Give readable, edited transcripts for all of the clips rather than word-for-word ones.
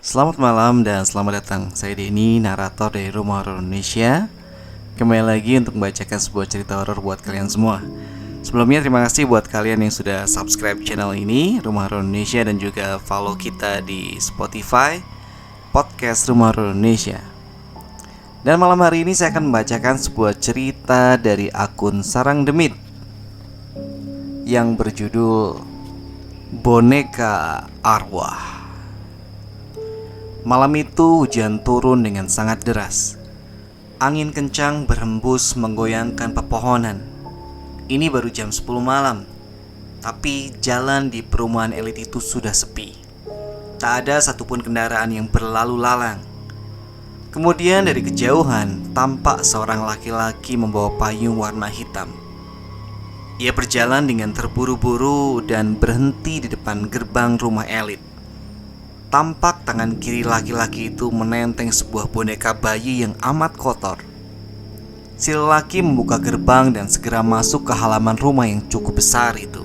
Selamat malam dan selamat datang. Saya Denny, narator dari Rumah Horor Indonesia. Kembali lagi untuk membacakan sebuah cerita horor buat kalian semua. Sebelumnya terima kasih buat kalian yang sudah subscribe channel ini, Rumah Horor Indonesia, dan juga follow kita di Spotify, podcast Rumah Horor Indonesia. Dan malam hari ini saya akan membacakan sebuah cerita dari akun Sarang Demit yang berjudul Boneka Arwah. Malam itu hujan turun dengan sangat deras. Angin kencang berhembus menggoyangkan pepohonan. Ini baru jam 10 malam, tapi jalan di perumahan elit itu sudah sepi. Tak ada satupun kendaraan yang berlalu lalang. Kemudian dari kejauhan tampak seorang laki-laki membawa payung warna hitam. Ia berjalan dengan terburu-buru dan berhenti di depan gerbang rumah elit. Tampak tangan kiri laki-laki itu menenteng sebuah boneka bayi yang amat kotor. Si lelaki membuka gerbang dan segera masuk ke halaman rumah yang cukup besar itu.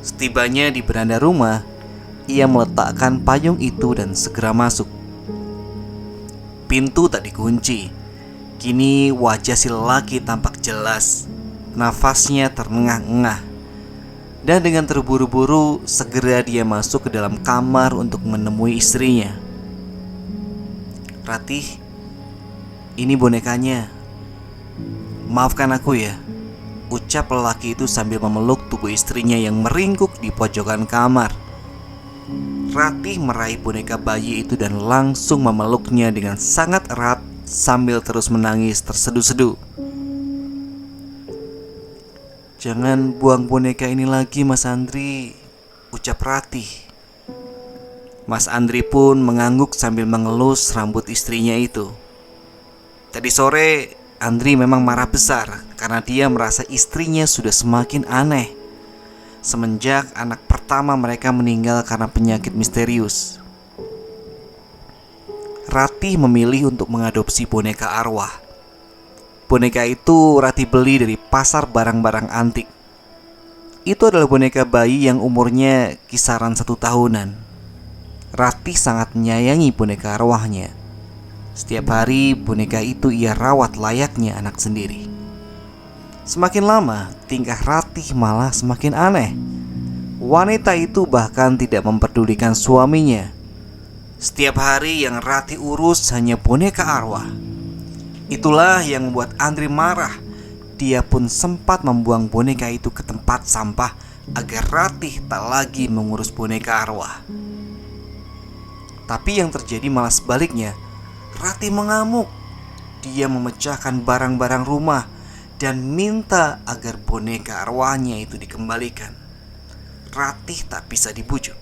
Setibanya di beranda rumah, ia meletakkan payung itu dan segera masuk. Pintu tak dikunci. Kini wajah si lelaki tampak jelas. Nafasnya terengah-engah. Dan dengan terburu-buru segera dia masuk ke dalam kamar untuk menemui istrinya. "Ratih, ini bonekanya. Maafkan aku ya," ucap lelaki itu sambil memeluk tubuh istrinya yang meringkuk di pojokan kamar. Ratih meraih boneka bayi itu dan langsung memeluknya dengan sangat erat sambil terus menangis terseduh-seduh. "Jangan buang boneka ini lagi, Mas Andri," ucap Ratih. Mas Andri pun mengangguk sambil mengelus rambut istrinya itu. Tadi sore Andri memang marah besar karena dia merasa istrinya sudah semakin aneh semenjak anak pertama mereka meninggal karena penyakit misterius. Ratih memilih untuk mengadopsi boneka arwah. Boneka itu Ratih beli dari pasar barang-barang antik. Itu adalah boneka bayi yang umurnya kisaran 1 tahunan. Ratih sangat menyayangi boneka arwahnya. Setiap hari boneka itu ia rawat layaknya anak sendiri. Semakin lama tingkah Ratih malah semakin aneh. Wanita itu bahkan tidak memperdulikan suaminya. Setiap hari yang Ratih urus hanya boneka arwah. Itulah yang membuat Andri marah. Dia pun sempat membuang boneka itu ke tempat sampah agar Ratih tak lagi mengurus boneka arwah. Tapi yang terjadi malah sebaliknya. Ratih mengamuk. Dia memecahkan barang-barang rumah dan minta agar boneka arwahnya itu dikembalikan. Ratih tak bisa dibujuk.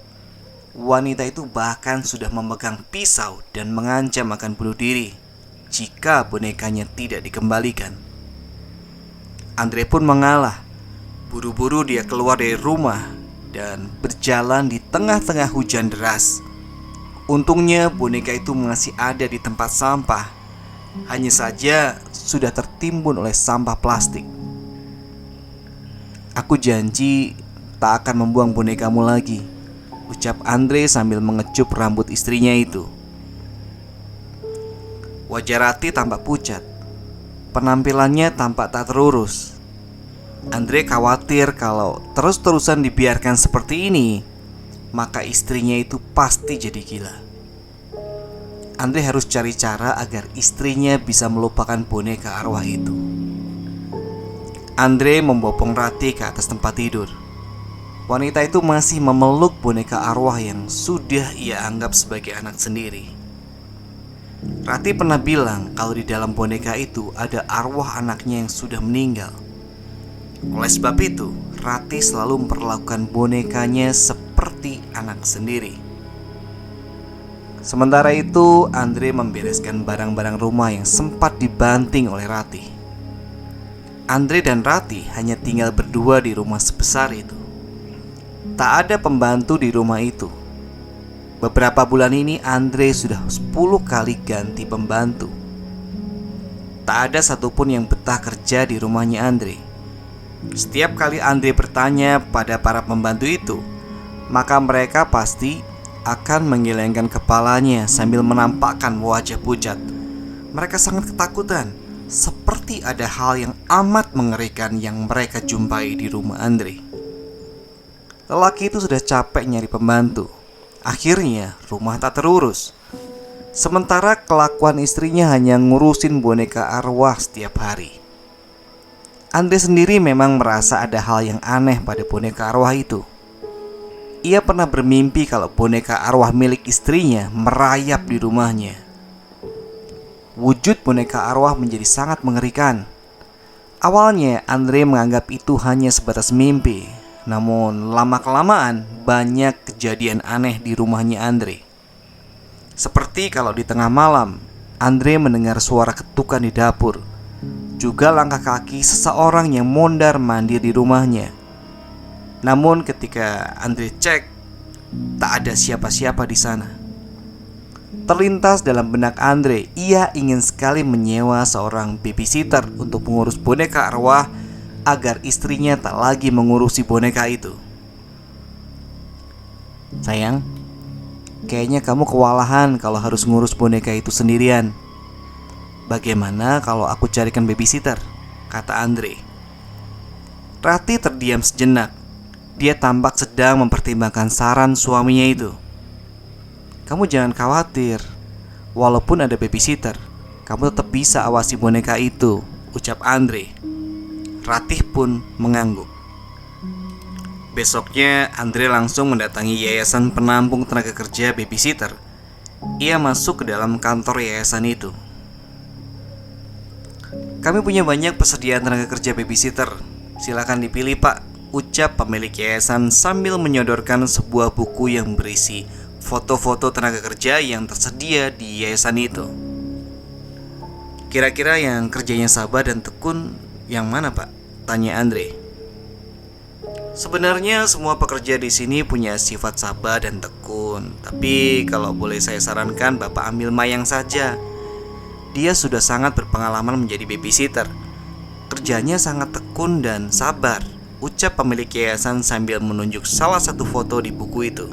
Wanita itu bahkan sudah memegang pisau dan mengancam akan bunuh diri jika bonekanya tidak dikembalikan. Andre pun mengalah. Buru-buru dia keluar dari rumah dan berjalan di tengah-tengah hujan deras. Untungnya boneka itu masih ada di tempat sampah. Hanya saja sudah tertimbun oleh sampah plastik. "Aku janji tak akan membuang bonekamu lagi," ucap Andre sambil mengecup rambut istrinya itu. Wajah Ratih tampak pucat. Penampilannya tampak tak terurus. Andre khawatir kalau terus-terusan dibiarkan seperti ini, maka istrinya itu pasti jadi gila. Andre harus cari cara agar istrinya bisa melupakan boneka arwah itu. Andre membopong Ratih ke atas tempat tidur. Wanita itu masih memeluk boneka arwah yang sudah ia anggap sebagai anak sendiri. Ratih pernah bilang kalau di dalam boneka itu ada arwah anaknya yang sudah meninggal. Oleh sebab itu, Ratih selalu memperlakukan bonekanya seperti anak sendiri. Sementara itu, Andre membereskan barang-barang rumah yang sempat dibanting oleh Ratih. Andre dan Ratih hanya tinggal berdua di rumah sebesar itu. Tak ada pembantu di rumah itu. Beberapa bulan ini Andre sudah 10 kali ganti pembantu. Tak ada satupun yang betah kerja di rumahnya Andre. Setiap kali Andre bertanya pada para pembantu itu, maka mereka pasti seakan menggelengkan kepalanya sambil menampakkan wajah pucat. Mereka sangat ketakutan, seperti ada hal yang amat mengerikan yang mereka jumpai di rumah Andre. Lelaki itu sudah capek nyari pembantu. Akhirnya rumah tak terurus. Sementara kelakuan istrinya hanya ngurusin boneka arwah setiap hari. Andre sendiri memang merasa ada hal yang aneh pada boneka arwah itu. Ia pernah bermimpi kalau boneka arwah milik istrinya merayap di rumahnya. Wujud boneka arwah menjadi sangat mengerikan. Awalnya Andre menganggap itu hanya sebatas mimpi. Namun lama-kelamaan banyak kejadian aneh di rumahnya Andre. Seperti kalau di tengah malam Andre mendengar suara ketukan di dapur, juga langkah kaki seseorang yang mondar-mandir di rumahnya. Namun ketika Andre cek, tak ada siapa-siapa di sana. Terlintas dalam benak Andre, ia ingin sekali menyewa seorang babysitter untuk mengurus boneka arwah agar istrinya tak lagi mengurusi boneka itu. Sayang, kayaknya kamu kewalahan kalau harus ngurus boneka itu sendirian. Bagaimana kalau aku carikan babysitter? Kata Andre. Rati terdiam sejenak. Dia tampak sedang mempertimbangkan saran suaminya itu. Kamu jangan khawatir. Walaupun ada babysitter, kamu tetap bisa awasi boneka itu, ucap Andre. Ratih pun mengangguk. Besoknya Andre langsung mendatangi yayasan penampung tenaga kerja babysitter. Ia masuk ke dalam kantor yayasan itu. Kami punya banyak persediaan tenaga kerja babysitter. Silakan dipilih, Pak, ucap pemilik yayasan sambil menyodorkan sebuah buku yang berisi foto-foto tenaga kerja yang tersedia di yayasan itu. Kira-kira yang kerjanya sabar dan tekun yang mana, Pak? Tanya Andre. Sebenarnya semua pekerja di sini punya sifat sabar dan tekun, tapi kalau boleh saya sarankan, Bapak ambil Mayang saja. Dia sudah sangat berpengalaman menjadi babysitter. Kerjanya sangat tekun dan sabar, ucap pemilik yayasan sambil menunjuk salah satu foto di buku itu.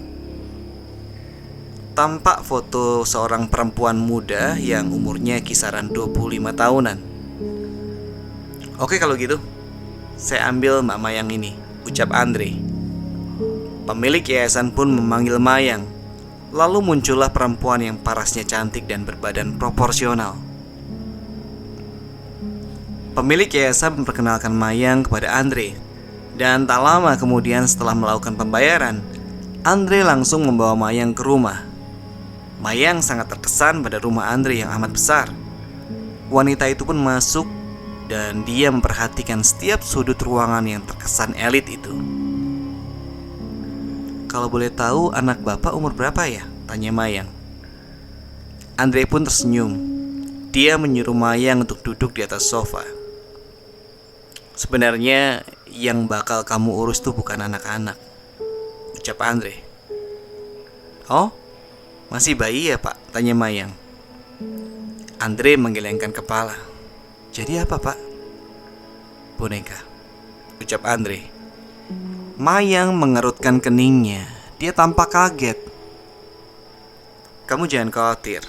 Tampak foto seorang perempuan muda yang umurnya kisaran 25 tahunan. Oke kalau gitu, saya ambil Mbak Mayang ini, ucap Andre. Pemilik yayasan pun memanggil Mayang. Lalu muncullah perempuan yang parasnya cantik dan berbadan proporsional. Pemilik yayasan memperkenalkan Mayang kepada Andre. Dan tak lama kemudian setelah melakukan pembayaran, Andre langsung membawa Mayang ke rumah. Mayang sangat terkesan pada rumah Andre yang amat besar. Wanita itu pun masuk dan dia memperhatikan setiap sudut ruangan yang terkesan elit itu. Kalau boleh tahu anak bapak umur berapa ya? Tanya Mayang. Andre pun tersenyum. Dia menyuruh Mayang untuk duduk di atas sofa. Sebenarnya yang bakal kamu urus tuh bukan anak-anak, ucap Andre. Oh, masih bayi ya Pak? Tanya Mayang. Andre menggelengkan kepala. Jadi apa Pak? Boneka, ucap Andre. Mayang mengerutkan keningnya. Dia tampak kaget. Kamu jangan khawatir.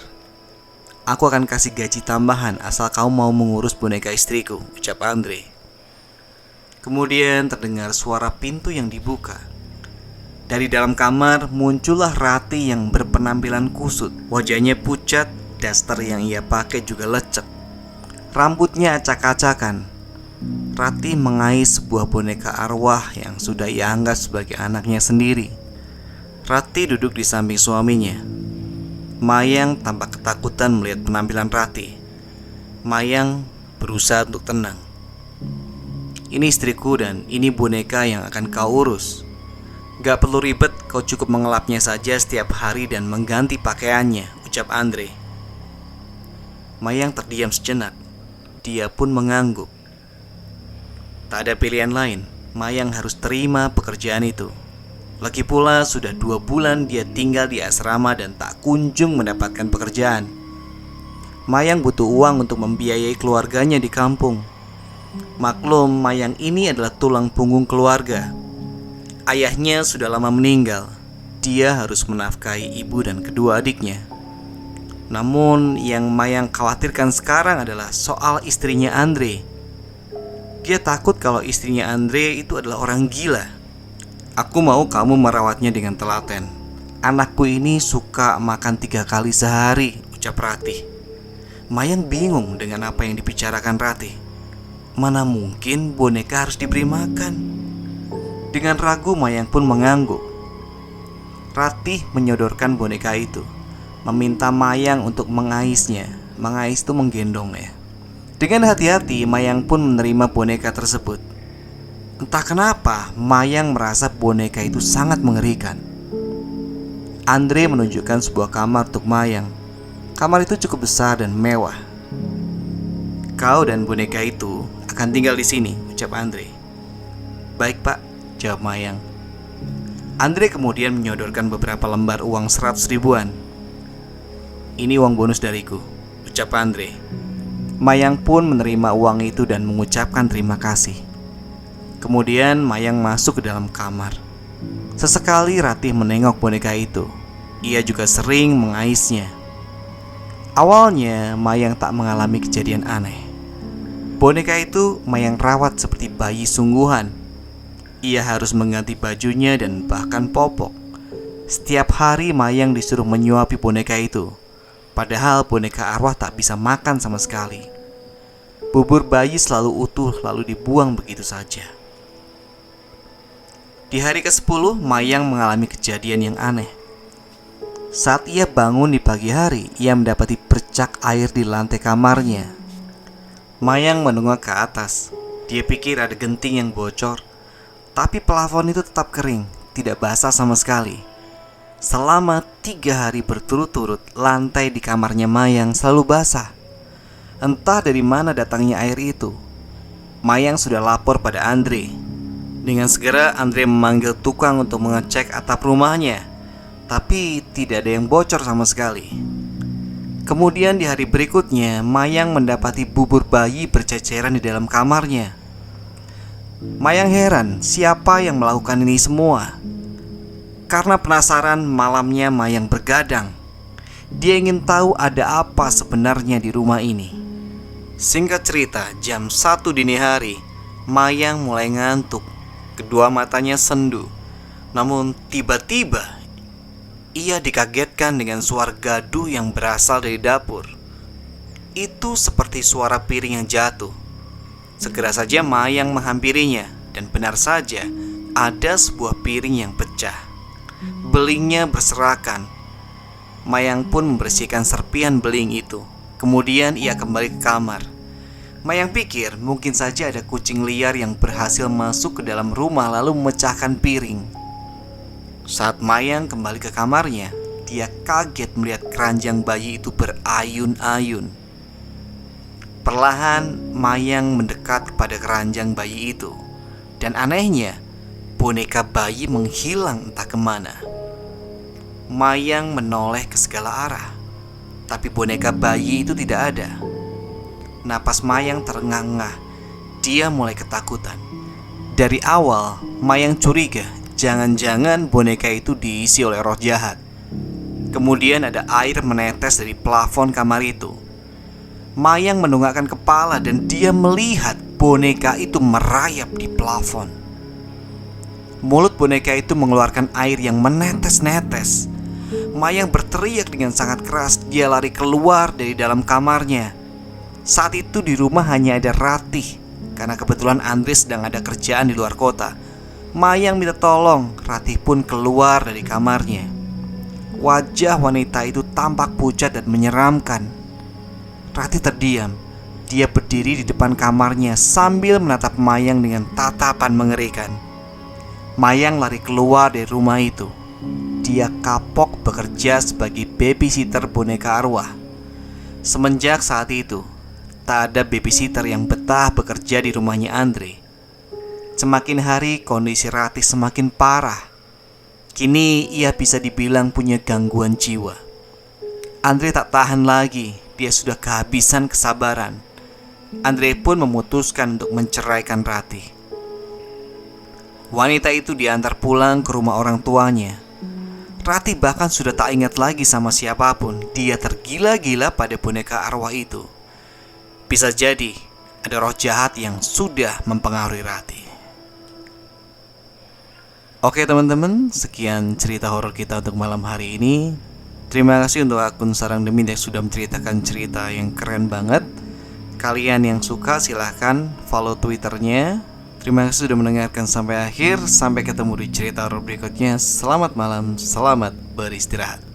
Aku akan kasih gaji tambahan asal kamu mau mengurus boneka istriku, ucap Andre. Kemudian terdengar suara pintu yang dibuka. Dari dalam kamar muncullah Rati yang berpenampilan kusut. Wajahnya pucat, daster yang ia pakai juga lecek. Rambutnya acak-acakan. Rati mengais sebuah boneka arwah yang sudah ia anggap sebagai anaknya sendiri. Rati duduk di samping suaminya. Mayang tampak ketakutan melihat penampilan Rati. Mayang berusaha untuk tenang. Ini istriku dan ini boneka yang akan kau urus. Gak perlu ribet, kau cukup mengelapnya saja setiap hari dan mengganti pakaiannya, ucap Andre. Mayang terdiam sejenak. Dia pun mengangguk. Tak ada pilihan lain, Mayang harus terima pekerjaan itu. Lagi pula sudah 2 bulan dia tinggal di asrama dan tak kunjung mendapatkan pekerjaan. Mayang butuh uang untuk membiayai keluarganya di kampung. Maklum, Mayang ini adalah tulang punggung keluarga. Ayahnya sudah lama meninggal. Dia harus menafkahi ibu dan kedua adiknya. Namun yang Mayang khawatirkan sekarang adalah soal istrinya Andre. Dia takut kalau istrinya Andre itu adalah orang gila. Aku mau kamu merawatnya dengan telaten. Anakku ini suka makan 3 kali sehari, ucap Ratih. Mayang bingung dengan apa yang dibicarakan Ratih. Mana mungkin boneka harus diberi makan? Dengan ragu Mayang pun mengangguk. Ratih menyodorkan boneka itu, meminta Mayang untuk mengaisnya. Mengais itu menggendong ya. Dengan hati-hati Mayang pun menerima boneka tersebut. Entah kenapa Mayang merasa boneka itu sangat mengerikan. Andre menunjukkan sebuah kamar untuk Mayang. Kamar itu cukup besar dan mewah. Kau dan boneka itu akan tinggal di sini, ucap Andre. Baik pak, jawab Mayang. Andre kemudian menyodorkan beberapa lembar uang 100 ribuan. Ini uang bonus dariku, ucap Andre. Mayang pun menerima uang itu dan mengucapkan terima kasih. Kemudian Mayang masuk ke dalam kamar. Sesekali Ratih menengok boneka itu. Ia juga sering mengaisnya. Awalnya Mayang tak mengalami kejadian aneh. Boneka itu Mayang rawat seperti bayi sungguhan. Ia harus mengganti bajunya dan bahkan popok. Setiap hari Mayang disuruh menyuapi boneka itu. Padahal boneka arwah tak bisa makan sama sekali. Bubur bayi selalu utuh lalu dibuang begitu saja. Di hari ke-10 Mayang mengalami kejadian yang aneh. Saat ia bangun di pagi hari, ia mendapati bercak air di lantai kamarnya. Mayang menengok ke atas. Dia pikir ada genting yang bocor, tapi plafon itu tetap kering, tidak basah sama sekali. Selama 3 hari berturut-turut, lantai di kamarnya Mayang selalu basah. Entah dari mana datangnya air itu. Mayang sudah lapor pada Andre. Dengan segera Andre memanggil tukang untuk mengecek atap rumahnya, tapi tidak ada yang bocor sama sekali. Kemudian di hari berikutnya, Mayang mendapati bubur bayi berceceran di dalam kamarnya. Mayang heran siapa yang melakukan ini semua. Karena penasaran, malamnya Mayang bergadang. Dia ingin tahu ada apa sebenarnya di rumah ini. Singkat cerita, jam 1 dini hari, Mayang mulai ngantuk. Kedua matanya sendu. Namun tiba-tiba ia dikagetkan dengan suara gaduh yang berasal dari dapur. Itu seperti suara piring yang jatuh. Segera saja Mayang menghampirinya, dan benar saja ada sebuah piring yang pecah. Belingnya berserakan. Mayang pun membersihkan serpihan beling itu. Kemudian ia kembali ke kamar. Mayang pikir mungkin saja ada kucing liar yang berhasil masuk ke dalam rumah lalu memecahkan piring. Saat Mayang kembali ke kamarnya, dia kaget melihat keranjang bayi itu berayun-ayun. Perlahan Mayang mendekat kepada keranjang bayi itu. Dan anehnya, boneka bayi menghilang entah kemana. Mayang menoleh ke segala arah, tapi boneka bayi itu tidak ada. Napas Mayang terengah-engah. Dia mulai ketakutan. Dari awal Mayang curiga jangan-jangan boneka itu diisi oleh roh jahat. Kemudian ada air menetes dari plafon kamar itu. Mayang menundukkan kepala dan dia melihat boneka itu merayap di plafon. Mulut boneka itu mengeluarkan air yang menetes-netes. Mayang berteriak dengan sangat keras. Dia lari keluar dari dalam kamarnya. Saat itu di rumah hanya ada Ratih, karena kebetulan Andre sedang ada kerjaan di luar kota. Mayang minta tolong. Ratih pun keluar dari kamarnya. Wajah wanita itu tampak pucat dan menyeramkan. Ratih terdiam. Dia berdiri di depan kamarnya sambil menatap Mayang dengan tatapan mengerikan. Mayang lari keluar dari rumah itu. Dia kapok bekerja sebagai babysitter boneka arwah. Semenjak saat itu, tak ada babysitter yang betah bekerja di rumahnya Andre. Semakin hari kondisi Ratih semakin parah. Kini ia bisa dibilang punya gangguan jiwa. Andre tak tahan lagi. Dia sudah kehabisan kesabaran. Andre pun memutuskan untuk menceraikan Ratih. Wanita itu diantar pulang ke rumah orang tuanya. Rati bahkan sudah tak ingat lagi sama siapapun. Dia tergila-gila pada boneka arwah itu. Bisa jadi ada roh jahat yang sudah mempengaruhi Rati. Oke teman-teman, sekian cerita horor kita untuk malam hari ini. Terima kasih untuk akun Sarang Demi yang sudah menceritakan cerita yang keren banget. Kalian yang suka silahkan follow Twitternya. Terima kasih sudah mendengarkan sampai akhir. Sampai ketemu di cerita horor berikutnya. Selamat malam, selamat beristirahat.